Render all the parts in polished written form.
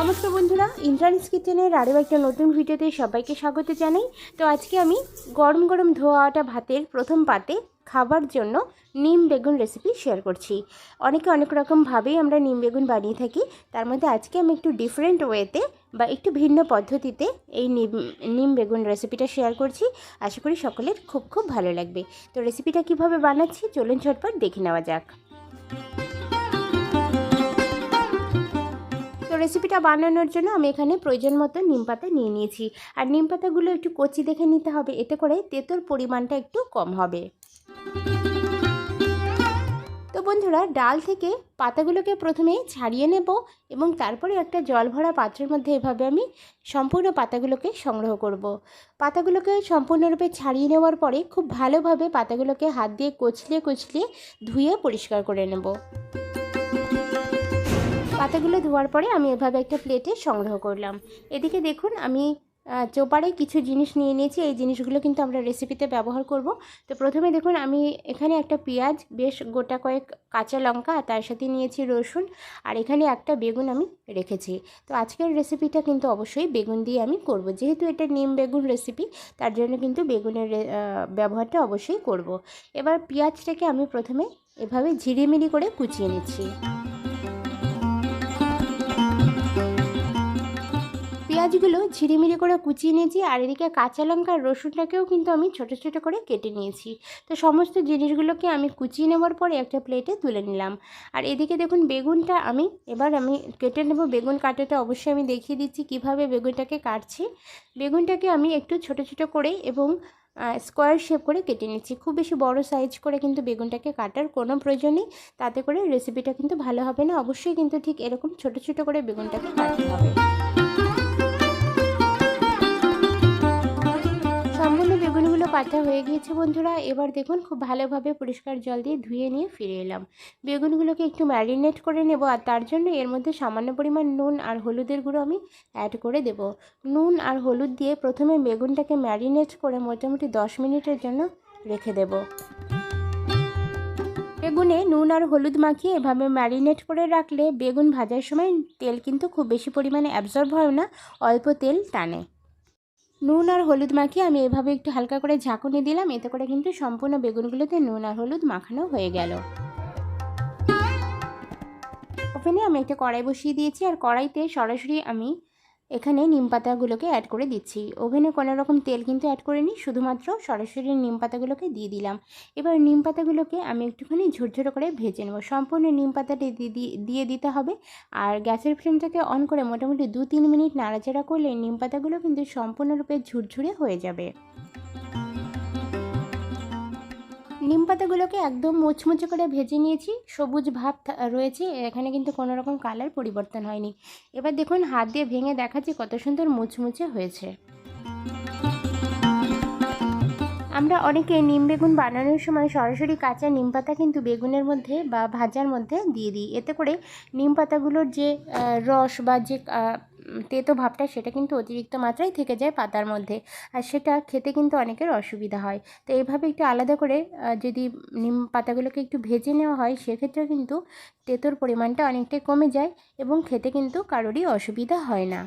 নমস্কার বন্ধুরা, ইন্দ্রাণীস কিচেনের আরও একটা নতুন ভিডিওতে সবাইকে স্বাগত জানাই। তো আজকে আমি গরম গরম ধোয়া ওঠা ভাতের প্রথম পাতে খাবার জন্য নিম বেগুন রেসিপি শেয়ার করছি। অনেকে অনেক রকমভাবেই আমরা নিম বেগুন বানিয়ে থাকি, তার মধ্যে আজকে আমি একটু ডিফারেন্ট ওয়েতে বা একটু ভিন্ন পদ্ধতিতে এই নিম বেগুন রেসিপিটা শেয়ার করছি। আশা করি সকলের খুব খুব ভালো লাগবে। তো রেসিপিটা কিভাবে বানাচ্ছি চলুন ঝটপট দেখে নেওয়া যাক। তো রেসিপিটা বানানোর জন্য আমি এখানে প্রয়োজন মতো নিম পাতা নিয়ে নিয়েছি। আর নিম পাতাগুলো একটু কচি দেখে নিতে হবে, এতে করে তেঁতোর পরিমাণটা একটু কম হবে। তো বন্ধুরা, ডাল থেকে পাতাগুলোকে প্রথমে ছাড়িয়ে নেব এবং তারপরে একটা জল ভরা পাত্রের মধ্যে এভাবে আমি সম্পূর্ণ পাতাগুলোকে সংগ্রহ করব। পাতাগুলোকে সম্পূর্ণরূপে ছাড়িয়ে নেওয়ার পরে খুব ভালোভাবে পাতাগুলোকে হাত দিয়ে কচলিয়ে ধুয়ে পরিষ্কার করে নেব। পাতাগুলো ধোয়ার পরে আমি এভাবে একটা প্লেটে সংগ্রহ করলাম। এদিকে দেখুন, আমি চোপারে কিছু জিনিস নিয়ে নিয়েছি। এই জিনিসগুলো কিন্তু আমরা রেসিপিতে ব্যবহার করব। তো প্রথমে দেখুন, আমি এখানে একটা পেঁয়াজ, বেশ গোটা কয়েক কাঁচা লঙ্কা, আর তার সাথে নিয়েছি রসুন, আর এখানে একটা বেগুন আমি রেখেছি। তো আজকের রেসিপিটা কিন্তু অবশ্যই বেগুন দিয়ে আমি করব, যেহেতু এটা নিম বেগুন রেসিপি, তার জন্য কিন্তু বেগুনের ব্যবহারটা অবশ্যই করব। এবার পেঁয়াজটাকে আমি প্রথমে এভাবে ঝিরিমিরি করে কুচিয়ে নিচ্ছি। পেঁয়াজগুলো ঝিরিমিরি করে কুচিয়ে নিয়েছি, আর এদিকে কাঁচা লঙ্কা আর রসুনটাকেও কিন্তু আমি ছোটো ছোটো করে কেটে নিয়েছি। তো সমস্ত জিনিসগুলোকে আমি কুচিয়ে নেওয়ার পরে একটা প্লেটে তুলে নিলাম। আর এদিকে দেখুন, বেগুনটা আমি কেটে নেব। বেগুন কাটাটা অবশ্যই আমি দেখিয়ে দিচ্ছি কিভাবে বেগুনটাকে কাটছি। বেগুনটাকে আমি একটু ছোটো ছোটো করে এবং স্কোয়ার শেপ করে কেটে নিচ্ছি। খুব বেশি বড় সাইজ করে কিন্তু বেগুনটাকে কাটার কোনো প্রয়োজন নেই, তাতে করে রেসিপিটা কিন্তু ভালো হবে না। অবশ্যই কিন্তু ঠিক এরকম ছোটো ছোটো করে বেগুনটাকে কাটতে হবে। সম্পূর্ণ বেগুনগুলো কাটা হয়ে গিয়েছে বন্ধুরা। এবার দেখুন, খুব ভালোভাবে পরিষ্কার জল দিয়ে ধুয়ে নিয়ে ফিরে এলাম। বেগুনগুলোকে একটু ম্যারিনেট করে নেব, আর তার জন্য এর মধ্যে সামান্য পরিমাণ নুন আর হলুদের গুঁড়ো আমি অ্যাড করে দেব। নুন আর হলুদ দিয়ে প্রথমে বেগুনটাকে ম্যারিনেট করে মোটামুটি 10 মিনিটের জন্য রেখে দেব। বেগুনে নুন আর হলুদ মাখিয়ে এভাবে ম্যারিনেট করে রাখলে বেগুন ভাজার সময় তেল কিন্তু খুব বেশি পরিমাণে অ্যাবজর্ব হয় না, অল্প তেল টানে। নুন আর হলুদ মাখিয়ে আমি এভাবে একটু হালকা করে ঝাঁকুনি দিলাম, এতে করে কিন্তু সম্পূর্ণ বেগুনগুলোতে নুন আর হলুদ মাখানো হয়ে গেল। ওভেনে আমি একটা কড়াই বসিয়ে দিয়েছি, আর কড়াইতে সরাসরি আমি এখানে নিম পাতাগুলোকে অ্যাড করে দিচ্ছি। ওভেনে কোনো রকম তেল কিন্তু অ্যাড করিনি, শুধুমাত্র সরাসরি নিম পাতাগুলোকে দিয়ে দিলাম। এবার নিম পাতাগুলোকে আমি একটুখানি ঝুরঝুরে করে ভেজে নেব। সম্পূর্ণ নিম পাতাটি দিয়ে দিতে হবে, আর গ্যাসের ফ্লেমটাকে অন করে মোটামুটি 2-3 মিনিট নাড়াচাড়া করলে নিম পাতাগুলো কিন্তু সম্পূর্ণরূপে ঝুরঝুরে হয়ে যাবে। নিম পাতাগুলোকে একদম মুচমুচে করে ভেজে নিয়েছি, সবুজ ভাব রয়েছে, এখানে কিন্তু কোনো রকম কালার পরিবর্তন হয়নি। এবার দেখুন, হাত দিয়ে ভেঙে দেখাচ্ছি কত সুন্দর মুচমুচে হয়েছে। আমরা অনেকে নিম বেগুন বানানোর সময় সরাসরি কাঁচা নিম পাতা কিন্তু বেগুনের মধ্যে বা ভাজার মধ্যে দিয়ে দিই, এতে করে নিম পাতাগুলোর যে রস বা যে তেতো ভাবটা, সেটা কিন্তু অতিরিক্ত মাত্রায় থেকে যায় পাতার মধ্যে, আর সেটা খেতে কিন্তু অনেকের অসুবিধা হয়। তো এইভাবে একটু আলাদা করে যদি নিম পাতাগুলোকে একটু ভেজে নেওয়া হয়, সেক্ষেত্রে কিন্তু তেতোর পরিমাণটা অনেকটাই কমে যায় এবং খেতে কিন্তু কারোরই অসুবিধা হয় না।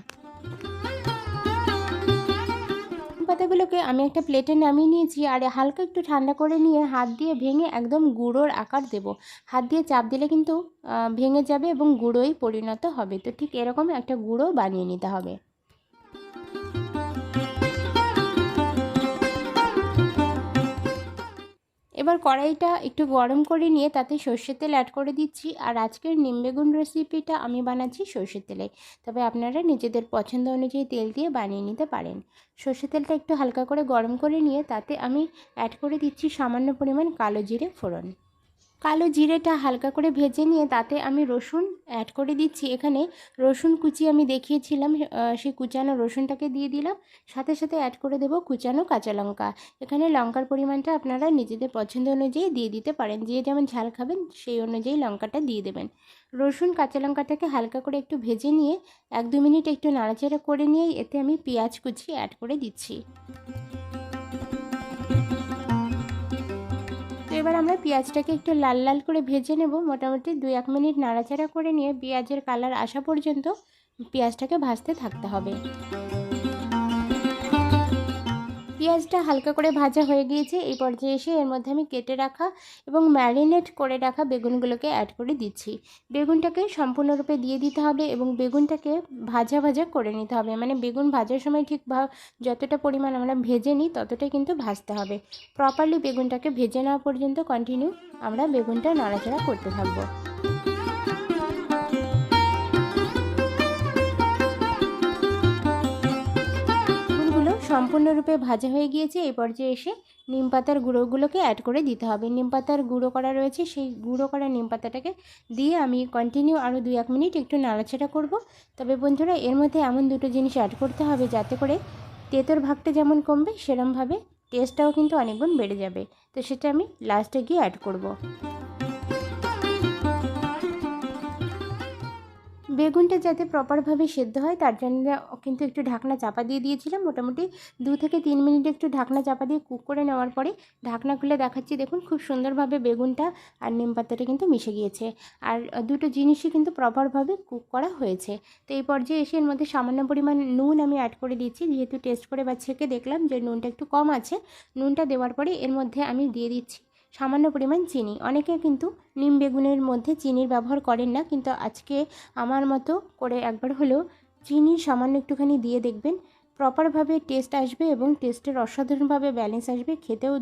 পাতাগুলোকে আমি একটা প্লেটে নামিয়ে নিয়েছি, আর হালকা একটু ঠান্ডা করে নিয়ে হাত দিয়ে ভেঙে একদম গুঁড়োর আকার দেব। হাত দিয়ে চাপ দিলে কিন্তু ভেঙে যাবে এবং গুঁড়োই পরিণত হবে। তো ঠিক এরকম একটা গুঁড়ো বানিয়ে নিতে হবে। এবার কড়াইটা একটু গরম করে নিয়ে তাতে সর্ষের তেল অ্যাড করে দিচ্ছি, আর আজকের নিম বেগুন রেসিপিটা আমি বানাচ্ছি সর্ষের তেলে, তবে আপনারা নিজেদের পছন্দ অনুযায়ী তেল দিয়ে বানিয়ে নিতে পারেন। সর্ষের তেলটা একটু হালকা করে গরম করে নিয়ে তাতে আমি অ্যাড করে দিচ্ছি সামান্য পরিমাণ কালো জিরে ফোড়ন। কালো জিরেটা হালকা করে ভেজে নিয়ে তাতে আমি রসুন অ্যাড করে দিচ্ছি। এখানে রসুন কুচি আমি দেখিয়েছিলাম, সেই কুচানো রসুনটাকে দিয়ে দিলাম। সাথে সাথে অ্যাড করে দেব কুচানো কাঁচা লঙ্কা। এখানে লঙ্কার পরিমাণটা আপনারা নিজেদের পছন্দ অনুযায়ী দিয়ে দিতে পারেন, যে যেমন ঝাল খাবেন সেই অনুযায়ী লঙ্কাটা দিয়ে দেবেন। রসুন কাঁচা লঙ্কাটাকে হালকা করে একটু ভেজে নিয়ে 1-2 মিনিট একটু নাড়াচাড়া করে নিয়ে এতে আমি পেঁয়াজ কুচি অ্যাড করে দিচ্ছি। তো এবার আমরা পেঁয়াজটাকে একটু লাল লাল করে ভেজে নেব। মোটামুটি 2-1 মিনিট নাড়াচাড়া করে নিয়ে পেঁয়াজের কালার আসা পর্যন্ত পেঁয়াজটাকে ভাজতে থাকতে হবে। পেঁয়াজটা হালকা করে ভাজা হয়ে গিয়েছে। এই পর্যায়ে এসে এর মধ্যে আমি কেটে রাখা এবং ম্যারিনেট করে রাখা বেগুনগুলোকে অ্যাড করে দিচ্ছি। বেগুনটাকে সম্পূর্ণরূপে দিয়ে দিতে হবে এবং বেগুনটাকে ভাজা ভাজা করে নিতে হবে। মানে বেগুন ভাজার সময় ঠিক যতটা পরিমাণ আমরা ভেজে নিই ততটাই কিন্তু ভাজতে হবে। প্রপারলি বেগুনটাকে ভেজে নেওয়া পর্যন্ত কন্টিনিউ আমরা বেগুনটা নাড়াচাড়া করতে থাকবো। সম্পূর্ণরূপে ভাজা হয়ে গিয়েছে। এই পর্যায়ে এসে নিম পাতার গুঁড়োগুলোকে অ্যাড করে দিতে হবে। নিম পাতার গুঁড়ো করা রয়েছে, সেই গুঁড়ো করা নিম পাতাটাকে দিয়ে আমি কন্টিনিউ আরও 2-1 মিনিট একটু নাড়াচাড়া করব। তবে বন্ধুরা এর মধ্যে এমন দুটো জিনিস অ্যাড করতে হবে যাতে করে তেঁতোর ভাগটা যেমন কমবে সেরমভাবে টেস্টটাও কিন্তু অনেক গুণ বেড়ে যাবে। তো সেটা আমি লাস্টে গিয়ে অ্যাড করব। বেগুনটা যাতে প্রপারভাবে সেদ্ধ হয় তার জন্য কিন্তু একটু ঢাকনা চাপা দিয়ে দিয়েছিলাম। মোটামুটি 2 থেকে 3 মিনিট একটু ঢাকনা চাপা দিয়ে কুক করে নেওয়ার পরে ঢাকনা খুলে দেখাচ্ছি, দেখুন খুব সুন্দরভাবে বেগুনটা আর নিম পাতাটা কিন্তু মিশে গিয়েছে। আর দুটো জিনিসই কিন্তু প্রপারভাবে কুক করা হয়েছে। তো এই পর্যায়ে এসে এর মধ্যে সামান্য পরিমাণ নুন আমি অ্যাড করে দিচ্ছি। যেহেতু টেস্ট করে বা ছেঁকে দেখলাম যে নুনটা একটু কম আছে, নুনটা দেওয়ার পরে এর মধ্যে আমি দিয়ে দিচ্ছি সামান্য পরিমাণ চিনি। অনেকে কিন্তু নিম বেগুনের মধ্যে চিনির ব্যবহার করেন না, কিন্তু আজকে আমার মতো করে একবার হলেও চিনি সামান্য একটুখানি দিয়ে দেখবেন, প্রপারভাবে টেস্ট আসবে এবং টেস্টের অসাধারণভাবে ব্যালেন্স আসবে, খেতেও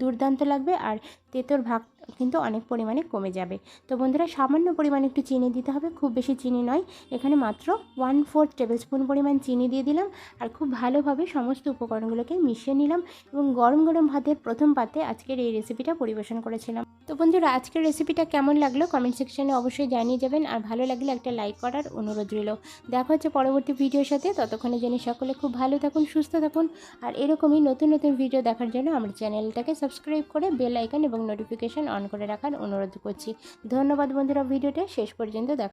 দুর্দান্ত লাগবে আর তেঁতোর ভাগ কিন্তু অনেক পরিমাণে কমে যাবে। তো বন্ধুরা সামান্য পরিমাণে একটু চিনি দিতে হবে, খুব বেশি চিনি নয়। এখানে মাত্র 1/4 টেবিল স্পুন পরিমাণ চিনি দিয়ে দিলাম আর খুব ভালোভাবে সমস্ত উপকরণগুলোকে মিশিয়ে নিলাম এবং গরম গরম ভাতের প্রথম পাতে আজকের এই রেসিপিটা পরিবেশন করেছিলাম। তো বন্ধুরা আজকের রেসিপিটা কেমন লাগলো কমেন্ট সেকশনে অবশ্যই জানিয়ে যাবেন আর ভালো লাগলে একটা লাইক করার অনুরোধ রইল। দেখা হচ্ছে পরবর্তী ভিডিওর সাথে, ততক্ষণে যেন সকলে খুব ভালো থাকুন, সুস্থ থাকুন আর এরকমই নতুন নতুন ভিডিও দেখার জন্য আমার চ্যানেলটাকে সাবস্ক্রাইব করে বেল আইকন এবং নোটিফিকেশন অন করে রাখার অনুরোধ করছি। ধন্যবাদ বন্ধুরা, ভিডিওটা শেষ পর্যন্ত দেখা।